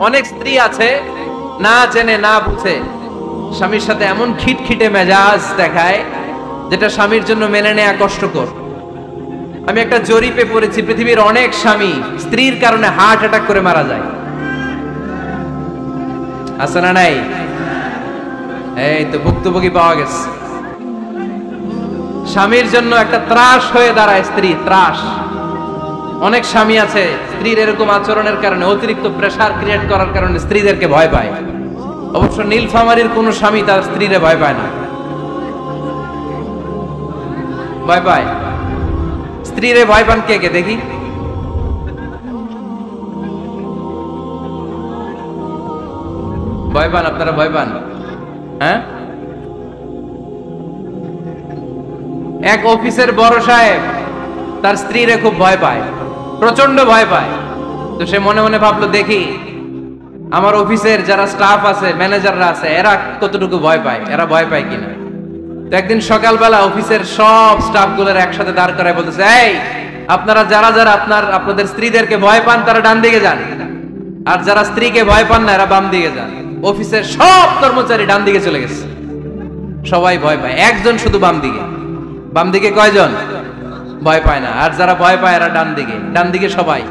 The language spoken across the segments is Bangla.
অনেক স্ত্রী আছে না জেনে না বুঝে স্বামীর সাথে এমন খিটখিটে মেজাজ দেখায় যেটা স্বামীর জন্য মেনে নেওয়া কষ্টকর। আমি একটা জরিপে পড়েছি, পৃথিবীর অনেক স্বামী স্ত্রীর কারণে হার্ট অ্যাটাক করে মারা যায়। আছে না নাই? এই তো ভুক্তভোগী পাওয়া গেছে। স্বামীর জন্য একটা ত্রাস হয়ে দাঁড়ায় স্ত্রী, ত্রাস। অনেক স্বামী আছে স্ত্রীর এরকম আচরণের কারণে, অতিরিক্ত প্রেসার ক্রিয়েট করার কারণে স্ত্রীদেরকে ভয় পায়। অবশ্য নীলফামারীর কোন স্বামী তার স্ত্রীরে ভয় পায় না। ভয় পায়? স্ত্রীরে ভয় পান কে কে দেখি? ভয় পান আপনারা? ভয় পান? হ্যাঁ, এক অফিসের বড় সাহেব তার স্ত্রীরে খুব ভয় পায়, প্রচন্ড ভয় পায়। তো সে মনে মনে ভাবলো, দেখি আমার অফিসের যারা স্টাফ আছে, ম্যানেজাররা আছে, এরা কতটুকু ভয় পায়, এরা ভয় পায় কিনা। তো একদিন সকালবেলা অফিসের সব স্টাফ গুলোর একসাথে দাঁড় করায় বলতেছে, এই আপনারা যারা যারা আপনাদের স্ত্রীদেরকে ভয় পান তারা ডান দিকে যান, আর যারা স্ত্রীকে ভয় পান না এরা বাম দিকে যান। অফিসের সব কর্মচারী ডান দিকে চলে গেছে, সবাই ভয় পায়, একজন শুধু বাম দিকে। বাম দিকে কয়জন ভয় পায় না, আর যারা ভয় পায় এরা ডান দিকে, ডান দিকে সবাই।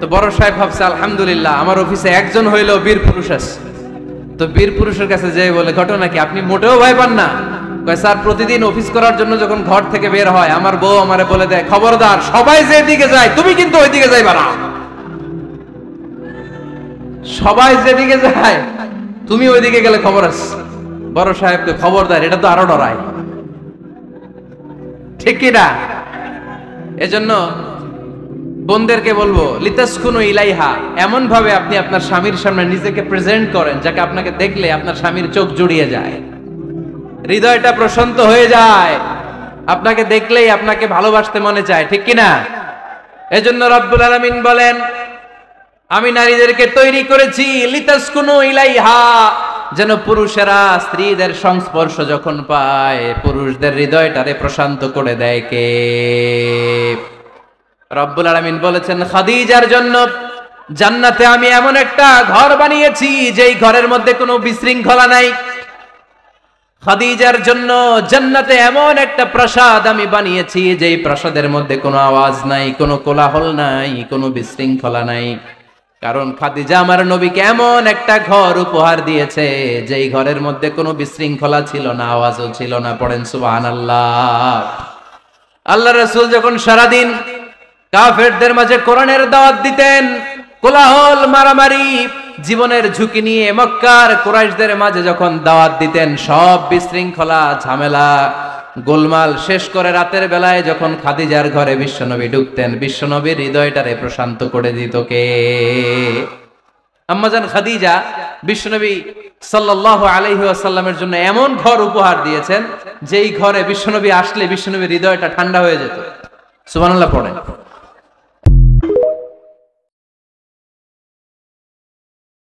তো বড় সাহেব ভাবছে, আলহামদুলিল্লাহ আমার অফিসে একজন হইলেও বীর পুরুষ আছে। তো বীর পুরুষের কাছে যেয়ে বলে, ঘটনা কি, আপনি মোটেও ভয় পান না? কয়, স্যার প্রতিদিন অফিস করার জন্য যখন ঘর থেকে বের হয় আমার বউ আমারে বলে দেয়, খবরদার সবাই যেদিকে যায় তুমি কিন্তু ওইদিকে যাইবা না, সবাই যেদিকে যায় তুমি ওইদিকে গেলে খবর আছে। বড় সাহেবকে খবরদার, এটা তো আরো ডরায়, ঠিক কিনা? এজন্য বোনদেরকে বলবো, লিতাসকুনু ইলাইহা, এমন ভাবে আপনি আপনার স্বামীর সামনে নিজেকে প্রেজেন্ট করেন যাকে আপনাকে দেখলে আপনার স্বামীর চোখ জুড়িয়ে যায়, হৃদয়টা প্রশান্ত হয়ে যায়, আপনাকে দেখলেই আপনাকে ভালোবাসতে মনে চায়, ঠিক কিনা? এজন্য রব্বুল আলামিন বলেন, আমি নারীদেরকে তৈরি করেছি লিতাসকুনু ইলাইহা, যেন পুরুষেরা স্ত্রীদের সংস্পর্শ যখন পায় পুরুষদের হৃদয়টারে প্রশান্ত করে দেয় কে? রব্বুল আলামিন বলেছেন, খাদিজার জন্য জান্নাতে আমি এমন একটা ঘর বানিয়েছি যেই ঘরের মধ্যে কোনো বিশৃঙ্খলা নাই। খাদিজার জন্য জান্নাতে এমন একটা প্রাসাদ আমি বানিয়েছি যেই প্রাসাদের মধ্যে কোনো আওয়াজ নাই, কোনো কোলাহল নাই, কোনো বিশৃঙ্খলা নাই। কারণ খাদিজা আমার নবীকে এমন একটা ঘর উপহার দিয়েছে যেই ঘরের মধ্যে কোনো বিশৃঙ্খলা ছিল না, আওয়াজও ছিল না। পড়েন সুবহানাল্লাহ। আল্লাহ রাসূল যখন সারাদিন কাফেরদের মাঝে কোরআনের দাওয়াত দিতেন, কোলাহল মারামারি জীবনের ঝুঁকি নিয়ে মক্কার কুরাইশদের মাঝে যখন দাওয়াত দিতেন, সব বিশৃঙ্খলা ঝামেলা গোলমাল শেষ করে রাতের বেলায় যখন খাদিজার ঘরে বিশ্বনবী ঢুকতেন, বিশ্বনবীর হৃদয়টারে প্রশান্ত করে দিত কে? আম্মাজান খাদিজা বিশ্বনবী সাল্লাল্লাহু আলাইহি ওয়াসাল্লামের জন্য এমন ঘর উপহার দিয়েছেন যেই ঘরে বিশ্বনবী আসলে বিশ্বনবীর হৃদয়টা ঠান্ডা হয়ে যেত। সুবহানাল্লাহ পড়েন।